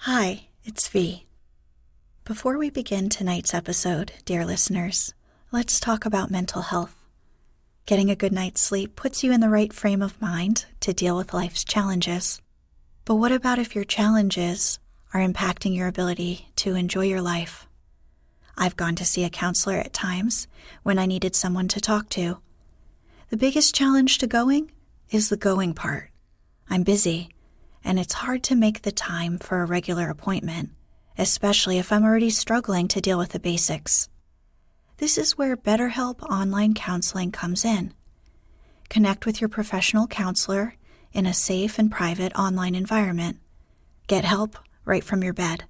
Hi, it's V. Before we begin tonight's episode, dear listeners, let's talk about mental health. Getting a good night's sleep puts you in the right frame of mind to deal with life's challenges. But what about if your challenges are impacting your ability to enjoy your life? I've gone to see a counselor at times when I needed someone to talk to. The biggest challenge to going is the going part. I'm busy, and it's hard to make the time for a regular appointment, especially if I'm already struggling to deal with the basics. This is where BetterHelp Online Counseling comes in. Connect with your professional counselor in a safe and private online environment. Get help right from your bed.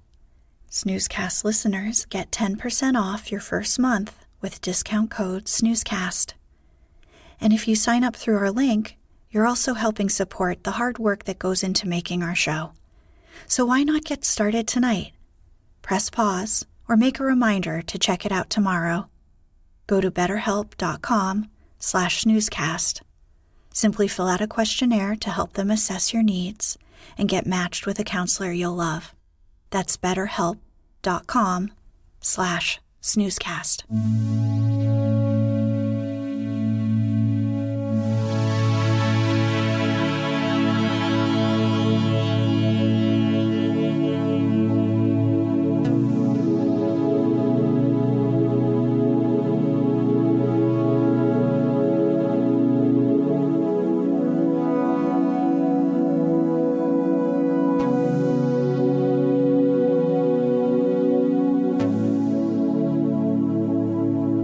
Snoozecast listeners get 10% off your first month with discount code SNOOZECAST. And if you sign up through our link, you're also helping support the hard work that goes into making our show. So why not get started tonight? Press pause or make a reminder to check it out tomorrow. Go to betterhelp.com/snoozecast. Simply fill out a questionnaire to help them assess your needs and get matched with a counselor you'll love. That's betterhelp.com/snoozecast.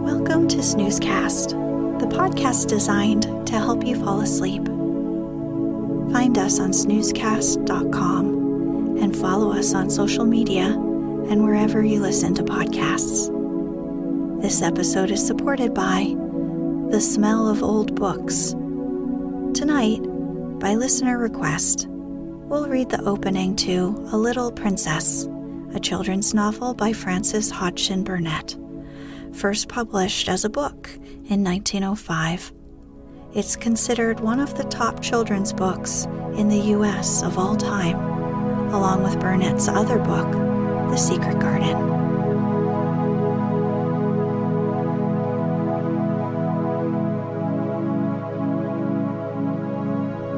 Welcome to Snoozecast, the podcast designed to help you fall asleep. Find us on snoozecast.com and follow us on social media and wherever you listen to podcasts. This episode is supported by The Smell of Old Books. Tonight, by listener request, we'll read the opening to A Little Princess, a children's novel by Frances Hodgson Burnett. First published as a book in 1905. It's considered one of the top children's books in the U.S. of all time, along with Burnett's other book, The Secret Garden.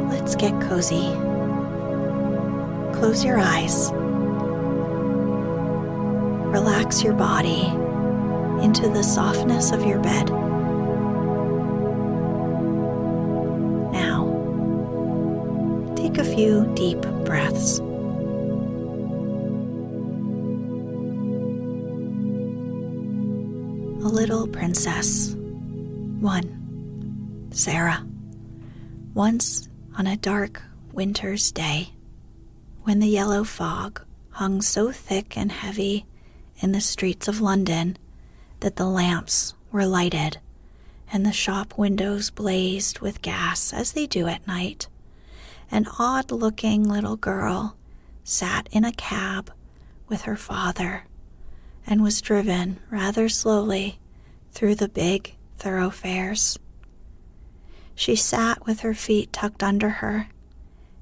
Let's get cozy. Close your eyes. Relax your body into the softness of your bed. Now, take a few deep breaths. A Little Princess. 1. Sarah. Once on a dark winter's day, when the yellow fog hung so thick and heavy in the streets of London that the lamps were lighted and the shop windows blazed with gas as they do at night, an odd-looking little girl sat in a cab with her father and was driven rather slowly through the big thoroughfares. She sat with her feet tucked under her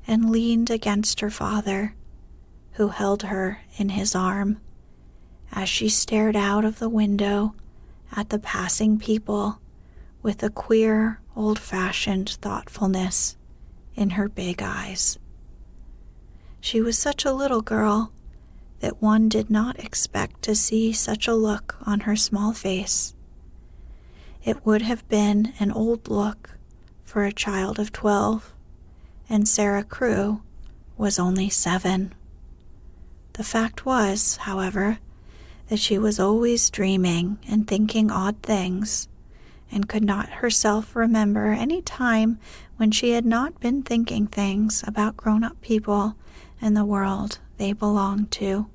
and leaned against her father, who held her in his arm, as she stared out of the window at the passing people with a queer, old-fashioned thoughtfulness in her big eyes. She was such a little girl that one did not expect to see such a look on her small face. It would have been an old look for a child of 12, and Sarah Crewe was only 7. The fact was, however, that she was always dreaming and thinking odd things, and could not herself remember any time when she had not been thinking things about grown-up people and the world they belonged to.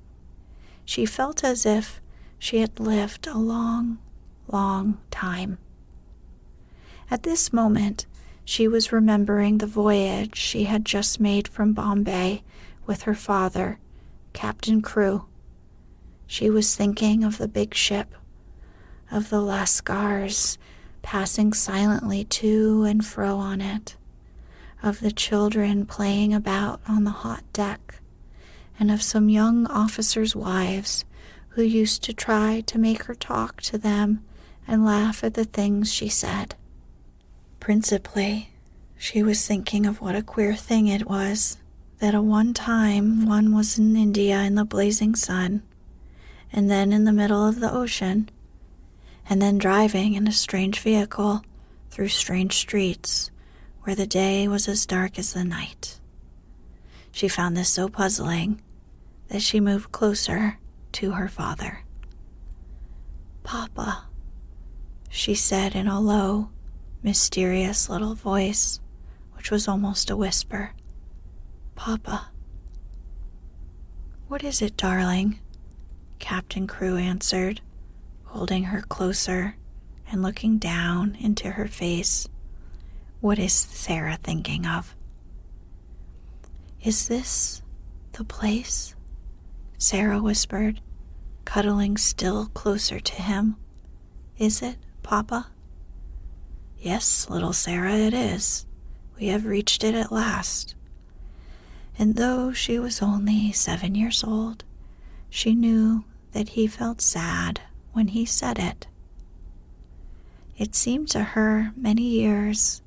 She felt as if she had lived a long, long time. At this moment, she was remembering the voyage she had just made from Bombay with her father, Captain Crewe. She was thinking of the big ship, of the Lascars passing silently to and fro on it, of the children playing about on the hot deck, and of some young officers' wives who used to try to make her talk to them and laugh at the things she said. Principally, she was thinking of what a queer thing it was that at one time one was in India in the blazing sun, and then in the middle of the ocean, and then driving in a strange vehicle through strange streets where the day was as dark as the night. She found this so puzzling that she moved closer to her father. "Papa," she said in a low, mysterious little voice, which was almost a whisper. "Papa." "What is it, darling?" Captain Crewe answered, holding her closer and looking down into her face. "What is Sarah thinking of?" "Is this the place?" Sarah whispered, cuddling still closer to him. "Is it, Papa?" "Yes, little Sarah, it is. We have reached it at last." And though she was only 7 years old, she knew that he felt sad when he said it. It seemed to her many years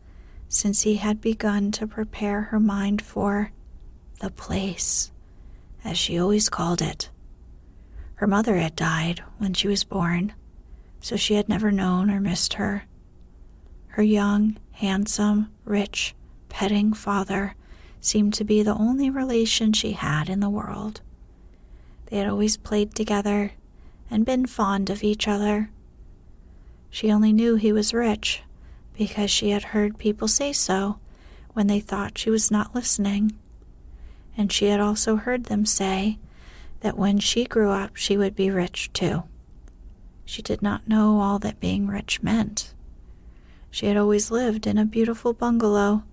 since he had begun to prepare her mind for the place, as she always called it. Her mother had died when she was born, so she had never known or missed her. Her young, handsome, rich, petting father seemed to be the only relation she had in the world. They had always played together and been fond of each other. She only knew he was rich because she had heard people say so when they thought she was not listening. And she had also heard them say that when she grew up she would be rich too. She did not know all that being rich meant. She had always lived in a beautiful bungalow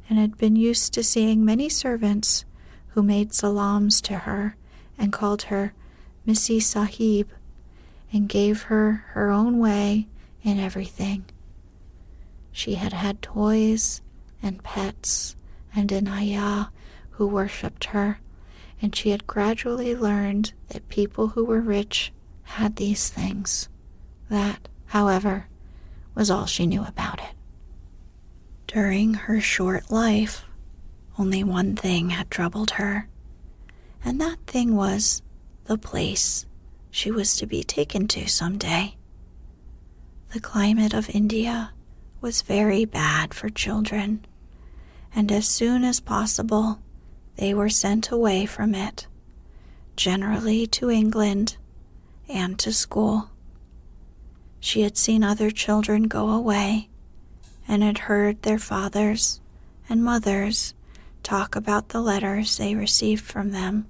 and had been used to seeing many servants who made salams to her and called her Missy Sahib and gave her her own way in everything. She had had toys and pets and an ayah who worshipped her, and she had gradually learned that people who were rich had these things. That, however, was all she knew about it. During her short life, only one thing had troubled her, and that thing was the place she was to be taken to someday. The climate of India was very bad for children, and as soon as possible they were sent away from it, generally to England and to school. She had seen other children go away and had heard their fathers and mothers talk about the letters they received from them.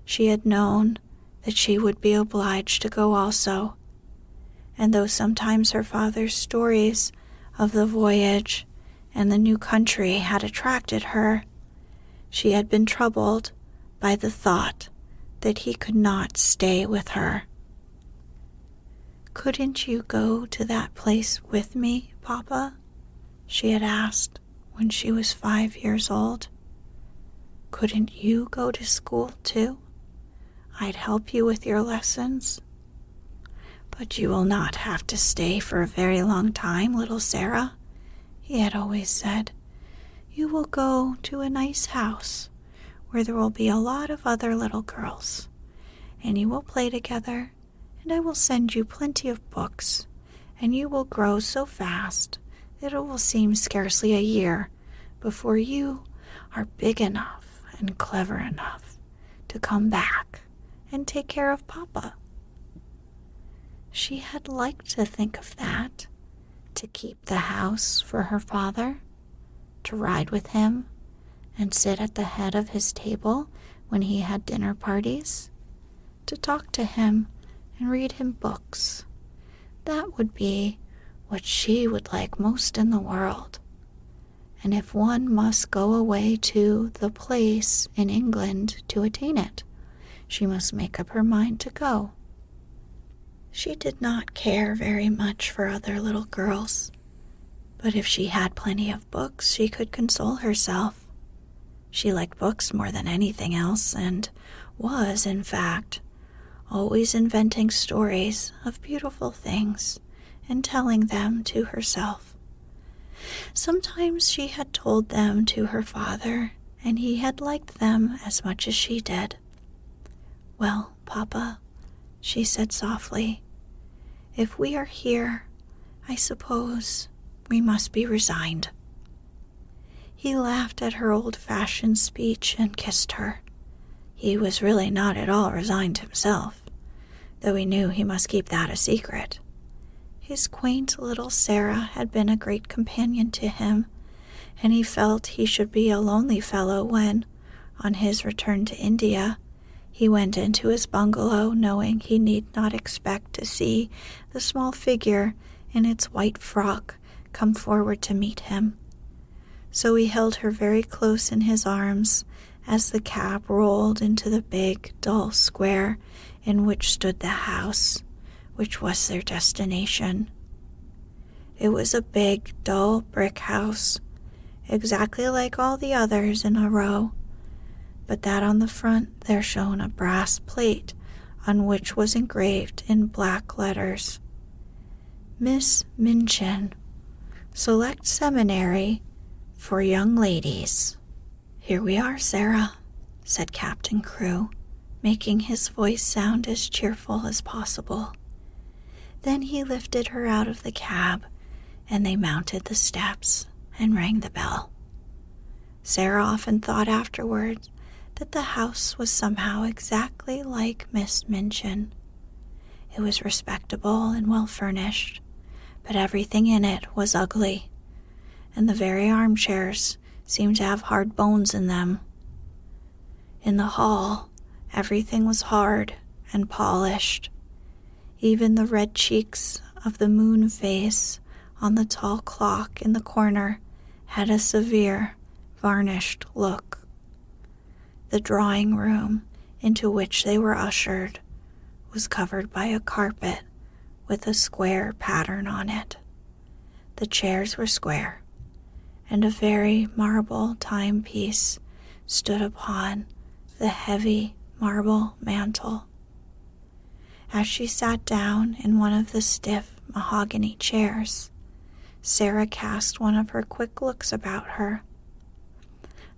She had known that she would be obliged to go also, and though sometimes her father's stories of the voyage and the new country had attracted her, she had been troubled by the thought that he could not stay with her. "Couldn't you go to that place with me, Papa?" she had asked when she was 5 years old. "Couldn't you go to school too? I'd help you with your lessons." "But you will not have to stay for a very long time, little Sarah," he had always said. "You will go to a nice house where there will be a lot of other little girls, and you will play together, and I will send you plenty of books, and you will grow so fast that it will seem scarcely a year before you are big enough and clever enough to come back and take care of Papa." She had liked to think of that, to keep the house for her father, to ride with him and sit at the head of his table when he had dinner parties, to talk to him and read him books. That would be what she would like most in the world. And if one must go away to the place in England to attain it, she must make up her mind to go. She did not care very much for other little girls, but if she had plenty of books, she could console herself. She liked books more than anything else, and was, in fact, always inventing stories of beautiful things and telling them to herself. Sometimes she had told them to her father, and he had liked them as much as she did. "Well, Papa," she said softly, "if we are here, I suppose we must be resigned." He laughed at her old-fashioned speech and kissed her. He was really not at all resigned himself, though he knew he must keep that a secret. His quaint little Sarah had been a great companion to him, and he felt he should be a lonely fellow when, on his return to India, he went into his bungalow knowing he need not expect to see the small figure in its white frock come forward to meet him. So he held her very close in his arms as the cab rolled into the big, dull square in which stood the house, which was their destination. It was a big, dull brick house, exactly like all the others in a row, but that on the front there shone a brass plate on which was engraved in black letters, "Miss Minchin, Select Seminary for Young Ladies." "Here we are, Sarah," said Captain Crewe, making his voice sound as cheerful as possible. Then he lifted her out of the cab, and they mounted the steps and rang the bell. Sarah often thought afterward that the house was somehow exactly like Miss Minchin. It was respectable and well furnished, but everything in it was ugly, and the very armchairs seemed to have hard bones in them. In the hall, everything was hard and polished. Even the red cheeks of the moon vase on the tall clock in the corner had a severe, varnished look. The drawing room into which they were ushered was covered by a carpet with a square pattern on it. The chairs were square, and a very marble timepiece stood upon the heavy marble mantel. As she sat down in one of the stiff mahogany chairs, Sarah cast one of her quick looks about her.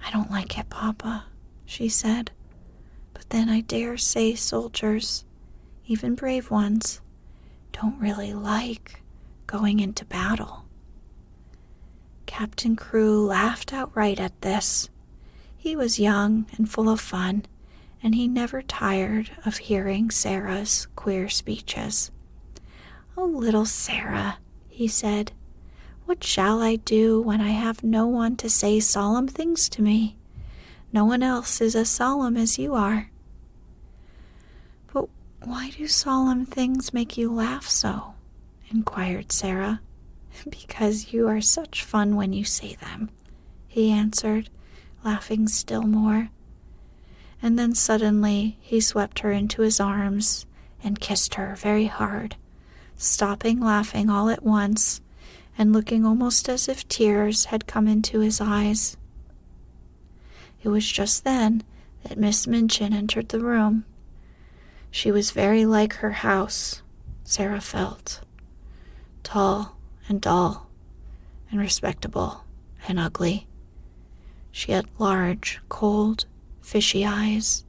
"I don't like it, Papa," she said, "but then I dare say soldiers, even brave ones, don't really like going into battle." Captain Crewe laughed outright at this. He was young and full of fun, and he never tired of hearing Sarah's queer speeches. "Oh, little Sarah," he said, "what shall I do when I have no one to say solemn things to me? No one else is as solemn as you are." "But why do solemn things make you laugh so?" inquired Sarah. "Because you are such fun when you say them," he answered, laughing still more. And then suddenly he swept her into his arms and kissed her very hard, stopping laughing all at once and looking almost as if tears had come into his eyes. It was just then that Miss Minchin entered the room. She was very like her house, Sarah felt, tall and dull and respectable and ugly. She had large, cold, fishy eyes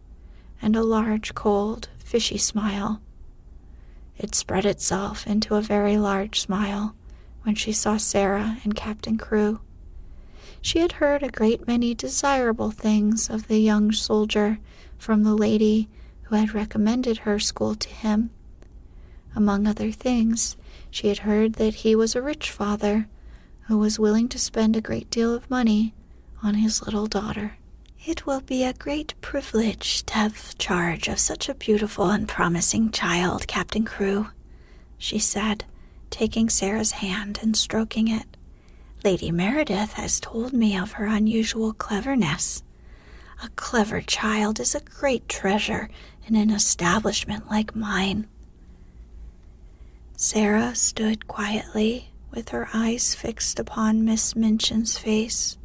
and a large, cold, fishy smile. It spread itself into a very large smile when she saw Sarah and Captain Crewe. She had heard a great many desirable things of the young soldier from the lady who had recommended her school to him. Among other things, she had heard that he was a rich father who was willing to spend a great deal of money on his little daughter. "It will be a great privilege to have charge of such a beautiful and promising child, Captain Crewe," she said, taking Sarah's hand and stroking it. "Lady Meredith has told me of her unusual cleverness. A clever child is a great treasure in an establishment like mine." Sarah stood quietly with her eyes fixed upon Miss Minchin's face.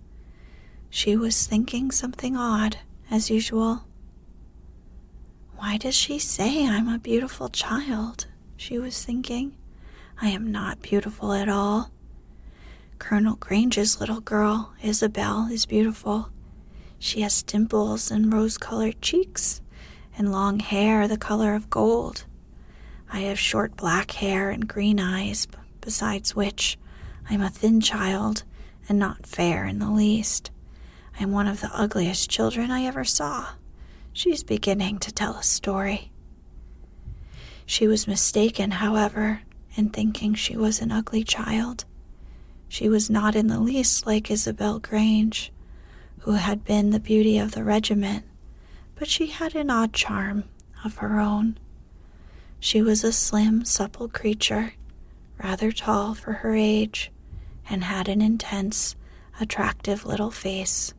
She was thinking something odd, as usual. Why does she say I'm a beautiful child? She was thinking. I am not beautiful at all. Colonel Grange's little girl, Isabel, is beautiful. She has dimples and rose-colored cheeks, and long hair the color of gold. I have short black hair and green eyes, besides which I'm a thin child and not fair in the least. I am one of the ugliest children I ever saw. She's beginning to tell a story. She was mistaken, however, in thinking she was an ugly child. She was not in the least like Isabel Grange, who had been the beauty of the regiment, but she had an odd charm of her own. She was a slim, supple creature, rather tall for her age, and had an intense, attractive little face.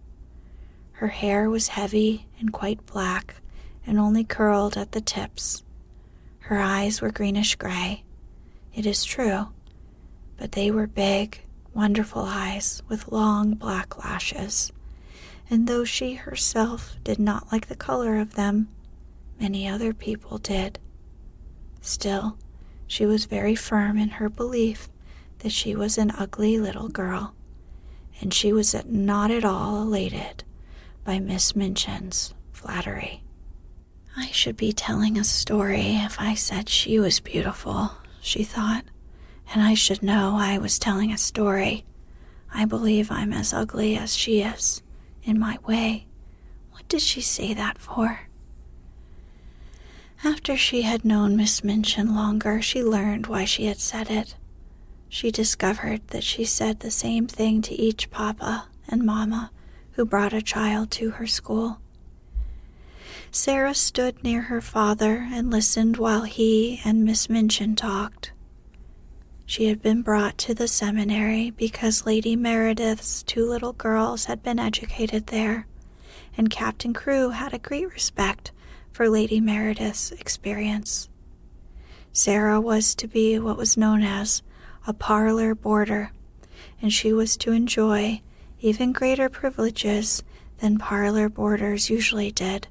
Her hair was heavy and quite black, and only curled at the tips. Her eyes were greenish-gray, it is true, but they were big, wonderful eyes with long black lashes, and though she herself did not like the color of them, many other people did. Still, she was very firm in her belief that she was an ugly little girl, and she was not at all elated by Miss Minchin's flattery. I should be telling a story if I said she was beautiful, she thought, and I should know I was telling a story. I believe I'm as ugly as she is, in my way. What did she say that for? After she had known Miss Minchin longer, she learned why she had said it. She discovered that she said the same thing to each papa and mamma who brought a child to her school. Sarah stood near her father and listened while he and Miss Minchin talked. She had been brought to the seminary because Lady Meredith's 2 little girls had been educated there, and Captain Crewe had a great respect for Lady Meredith's experience. Sarah was to be what was known as a parlor boarder, and she was to enjoy even greater privileges than parlor boarders usually did.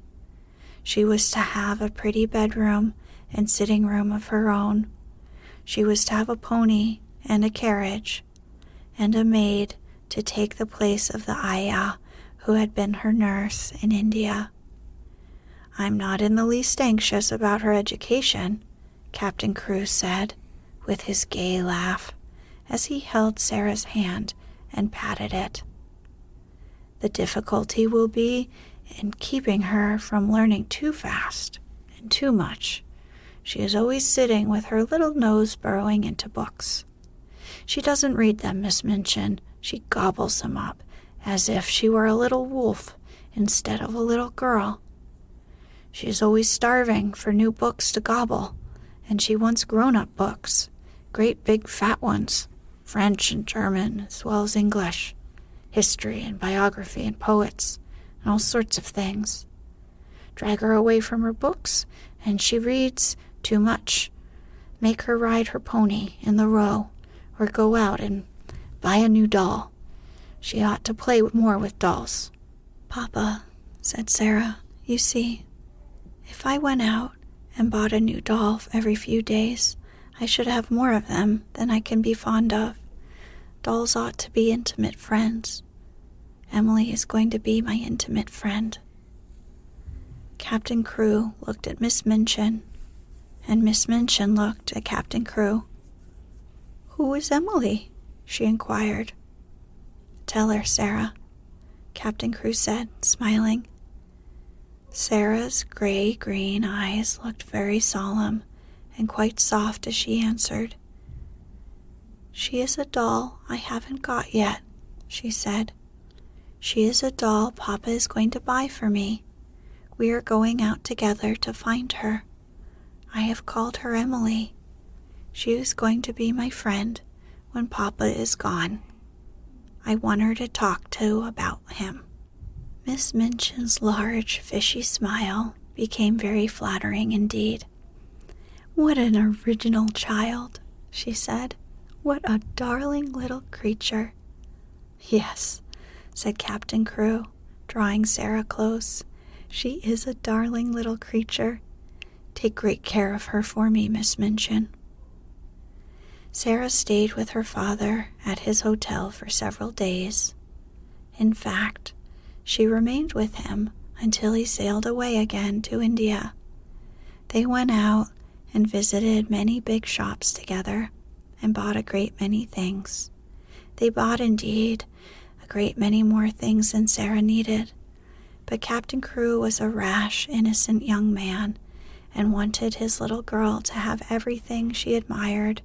She was to have a pretty bedroom and sitting room of her own. She was to have a pony and a carriage, and a maid to take the place of the ayah who had been her nurse in India. I'm not in the least anxious about her education, Captain Crewe said, with his gay laugh, as he held Sarah's hand and patted it. The difficulty will be in keeping her from learning too fast and too much. She is always sitting with her little nose burrowing into books. She doesn't read them, Miss Minchin. She gobbles them up, as if she were a little wolf instead of a little girl. She is always starving for new books to gobble, and she wants grown-up books, great big fat ones, French and German as well as English, history and biography and poets, and all sorts of things. Drag her away from her books, and she reads too much. Make her ride her pony in the Row, or go out and buy a new doll. She ought to play more with dolls. Papa, said Sarah, you see, if I went out and bought a new doll every few days, I should have more of them than I can be fond of. Dolls ought to be intimate friends. Emily is going to be my intimate friend. Captain Crewe looked at Miss Minchin, and Miss Minchin looked at Captain Crewe. Who is Emily? She inquired. Tell her, Sarah, Captain Crewe said, smiling. Sarah's gray-green eyes looked very solemn and quite soft as she answered. She is a doll I haven't got yet, she said. She is a doll Papa is going to buy for me. We are going out together to find her. I have called her Emily. She is going to be my friend when Papa is gone. I want her to talk to about him. Miss Minchin's large, fishy smile became very flattering indeed. What an original child, she said. What a darling little creature. Yes, said Captain Crew, drawing Sarah close. "She is a darling little creature. Take great care of her for me, Miss Minchin." Sarah stayed with her father at his hotel for several days. In fact, she remained with him until he sailed away again to India. They went out and visited many big shops together and bought a great many things. They bought, indeed, a great many more things than Sarah needed, but Captain Crew was a rash, innocent young man and wanted his little girl to have everything she admired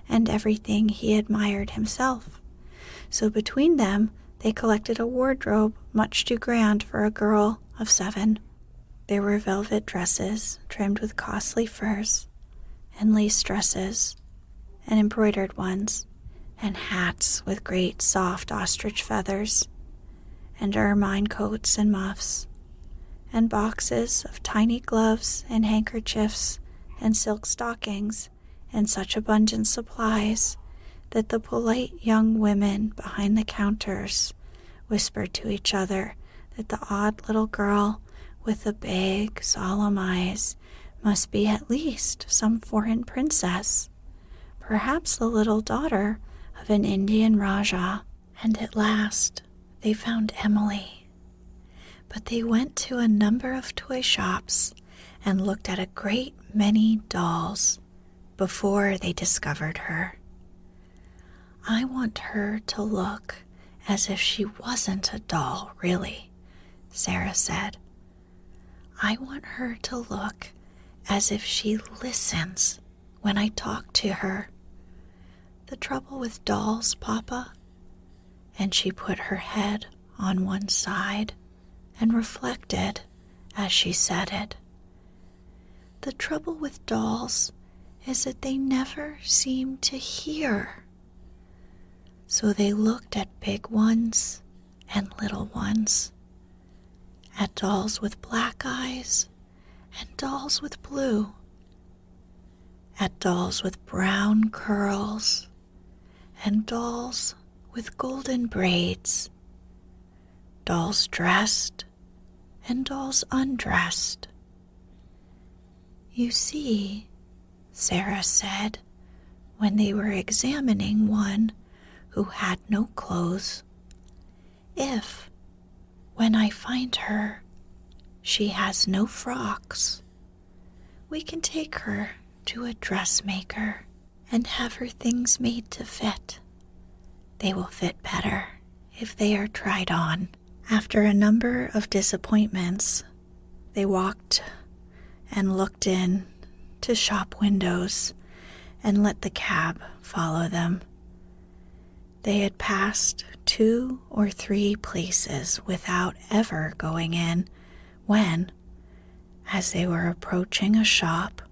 and everything he admired himself. So between them, they collected a wardrobe much too grand for a girl of 7. There were velvet dresses trimmed with costly furs, and lace dresses, and embroidered ones, and hats with great soft ostrich feathers, and ermine coats and muffs, and boxes of tiny gloves and handkerchiefs and silk stockings, and such abundant supplies that the polite young women behind the counters whispered to each other that the odd little girl with the big, solemn eyes must be at least some foreign princess, perhaps the little daughter of an Indian Rajah. And at last they found Emily. But they went to a number of toy shops and looked at a great many dolls before they discovered her. "I want her to look as if she wasn't a doll, really," Sarah said. "I want her to look as if she listens when I talk to her. The trouble with dolls, Papa," and she put her head on one side and reflected as she said it, "the trouble with dolls is that they never seem to hear. So they looked at big ones and little ones, at dolls with black eyes and dolls with blue, at dolls with brown curls and dolls with golden braids, dolls dressed and dolls undressed. You see," Sarah said, when they were examining one who had no clothes, "if, when I find her, she has no frocks, we can take her to a dressmaker and have her things made to fit. They will fit better if they are tried on." After a number of disappointments, they walked and looked in to shop windows and let the cab follow them. They had passed 2 or 3 places without ever going in when, as they were approaching a shop,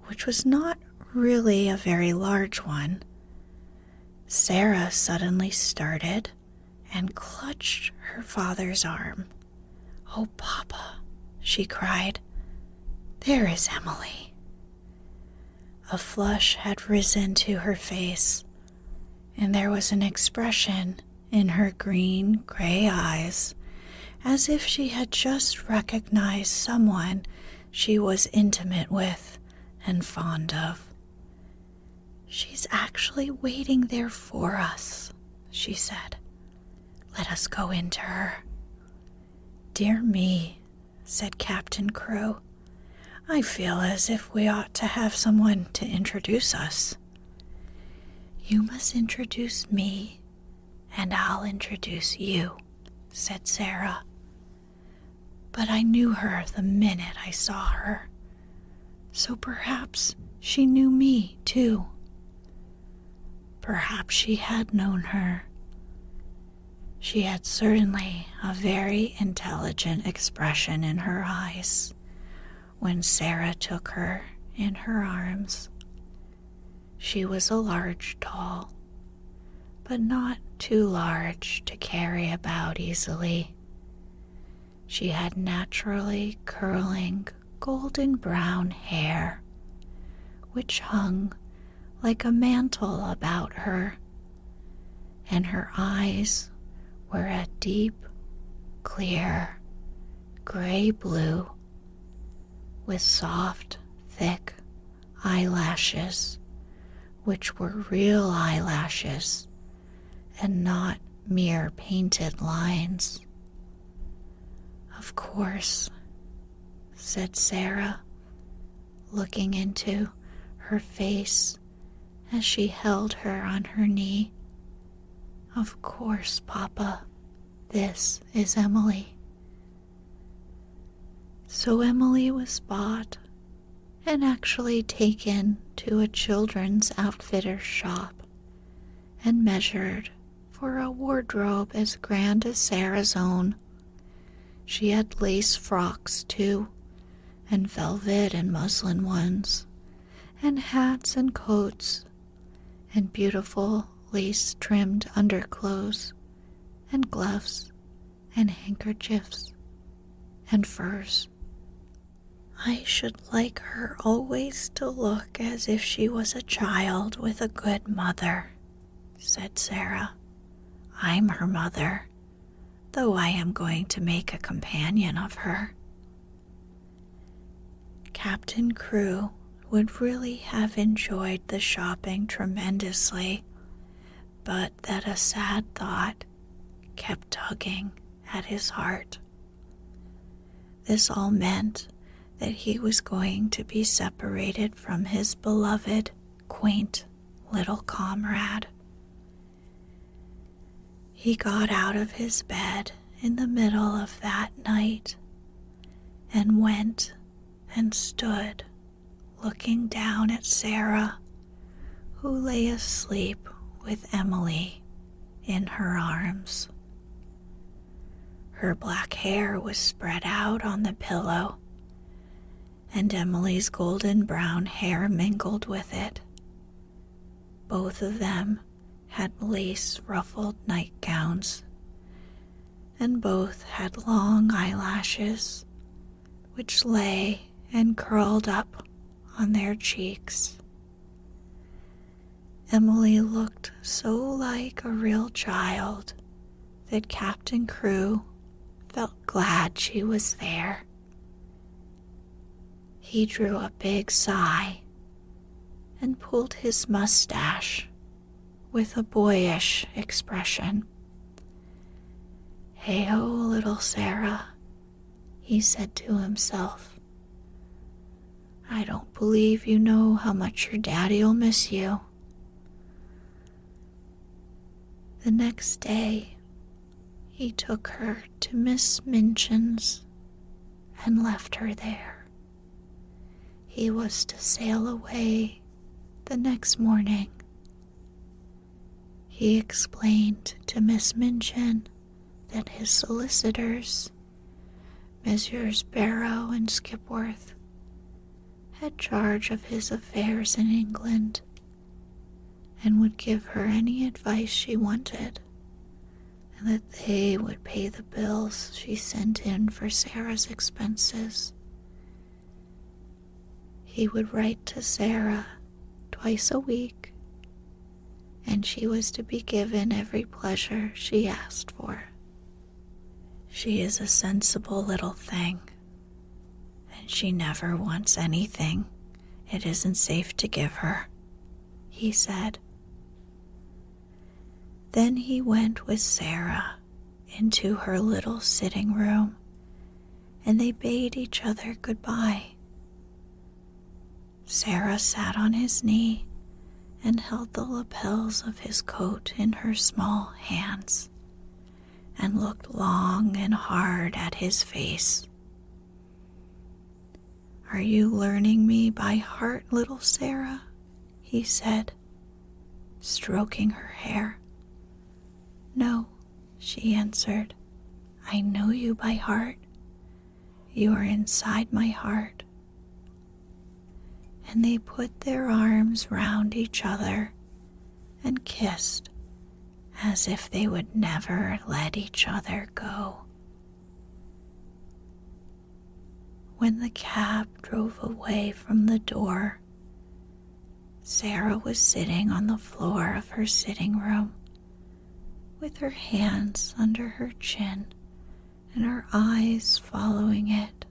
which was not really a very large one, Sarah suddenly started and clutched her father's arm. "Oh, Papa," she cried, "there is Emily." A flush had risen to her face, and there was an expression in her green-gray eyes as if she had just recognized someone she was intimate with and fond of. "She's actually waiting there for us," she said. "Let us go into her." "Dear me," said Captain Crew, "I feel as if we ought to have someone to introduce us." "You must introduce me, and I'll introduce you," said Sarah. "But I knew her the minute I saw her, so perhaps she knew me, too." Perhaps she had known her. She had certainly a very intelligent expression in her eyes when Sarah took her in her arms. She was a large doll, but not too large to carry about easily. She had naturally curling golden brown hair, which hung like a mantle about her, and her eyes were a deep, clear, gray blue with soft, thick eyelashes, which were real eyelashes and not mere painted lines. "Of course," said Sarah, looking into her face as she held her on her knee. "Of course, Papa, this is Emily." So Emily was bought and actually taken to a children's outfitter's shop and measured for a wardrobe as grand as Sarah's own. She had lace frocks, too, and velvet and muslin ones, and hats and coats, and beautiful lace-trimmed underclothes, and gloves, and handkerchiefs, and furs. "I should like her always to look as if she was a child with a good mother," said Sarah. "I'm her mother, though I am going to make a companion of her." Captain Crewe would really have enjoyed the shopping tremendously, but that a sad thought kept tugging at his heart. This all meant that he was going to be separated from his beloved, quaint little comrade. He got out of his bed in the middle of that night and went and stood looking down at Sarah, who lay asleep with Emily in her arms. Her black hair was spread out on the pillow, and Emily's golden brown hair mingled with it. Both of them had lace-ruffled nightgowns, and both had long eyelashes, which lay and curled up on their cheeks. Emily looked so like a real child that Captain Crewe felt glad she was there. He drew a big sigh and pulled his mustache with a boyish expression. "Hey-ho, little Sarah," he said to himself. "I don't believe you know how much your daddy'll miss you." The next day, he took her to Miss Minchin's and left her there. He was to sail away the next morning. He explained to Miss Minchin that his solicitors, Messrs. Barrow and Skipworth, had charge of his affairs in England and would give her any advice she wanted, and that they would pay the bills she sent in for Sarah's expenses. He would write to Sarah twice a week, and she was to be given every pleasure she asked for. "She is a sensible little thing, and she never wants anything it isn't safe to give her," he said. Then he went with Sarah into her little sitting room, and they bade each other goodbye. Sarah sat on his knee and held the lapels of his coat in her small hands and looked long and hard at his face. "Are you learning me by heart, little Sarah?" he said, stroking her hair. "No," she answered. "I know you by heart. You are inside my heart." And they put their arms round each other and kissed as if they would never let each other go. When the cab drove away from the door, Sarah was sitting on the floor of her sitting room with her hands under her chin and her eyes following it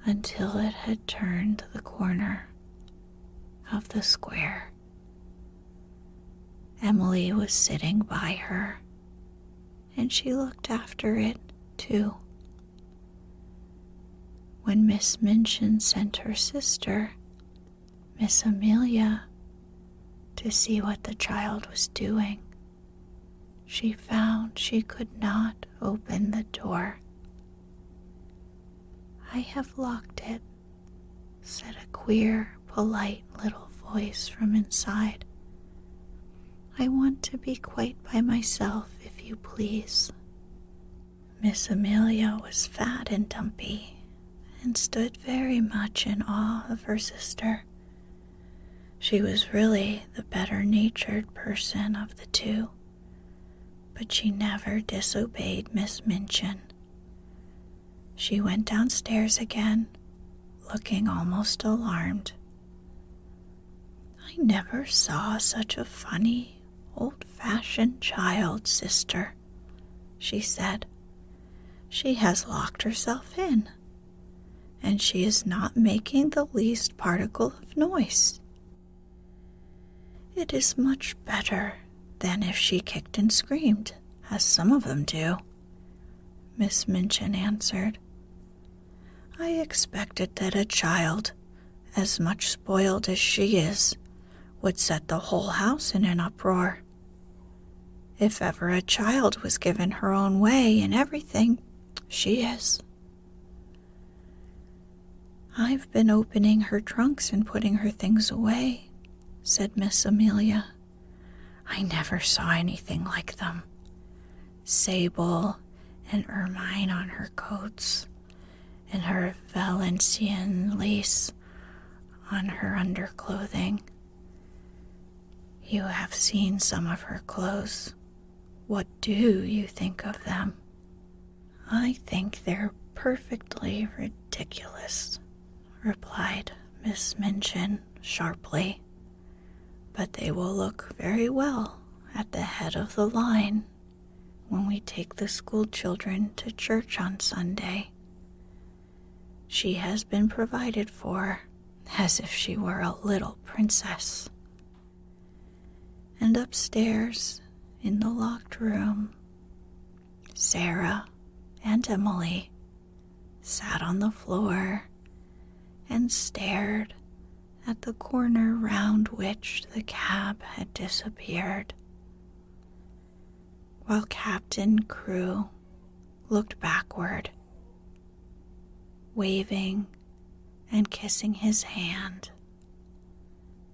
until it had turned the corner of the square. Emily was sitting by her, and she looked after it too. When Miss Minchin sent her sister, Miss Amelia, to see what the child was doing, she found she could not open the door. "I have locked it," said a queer, polite little voice from inside. "I want to be quite by myself, if you please." Miss Amelia was fat and dumpy, and stood very much in awe of her sister. She was really the better-natured person of the two, but she never disobeyed Miss Minchin. She went downstairs again, looking almost alarmed. "I never saw such a funny, old-fashioned child, sister," she said. "She has locked herself in, and she is not making the least particle of noise. It is much better than if she kicked and screamed, as some of them do," Miss Minchin answered. "I expected that a child, as much spoiled as she is, would set the whole house in an uproar. If ever a child was given her own way in everything, she is." "I've been opening her trunks and putting her things away," said Miss Amelia. "I never saw anything like them. Sable and ermine on her coats, and her Valenciennes lace on her underclothing. You have seen some of her clothes. What do you think of them?" "I think they're perfectly ridiculous," replied Miss Minchin sharply. "But they will look very well at the head of the line when we take the school children to church on Sunday. She has been provided for as if she were a little princess." And upstairs, in the locked room, Sarah and Emily sat on the floor and stared at the corner round which the cab had disappeared, while Captain Crewe looked backward, waving and kissing his hand,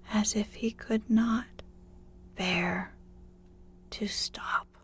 as if he could not bear to stop.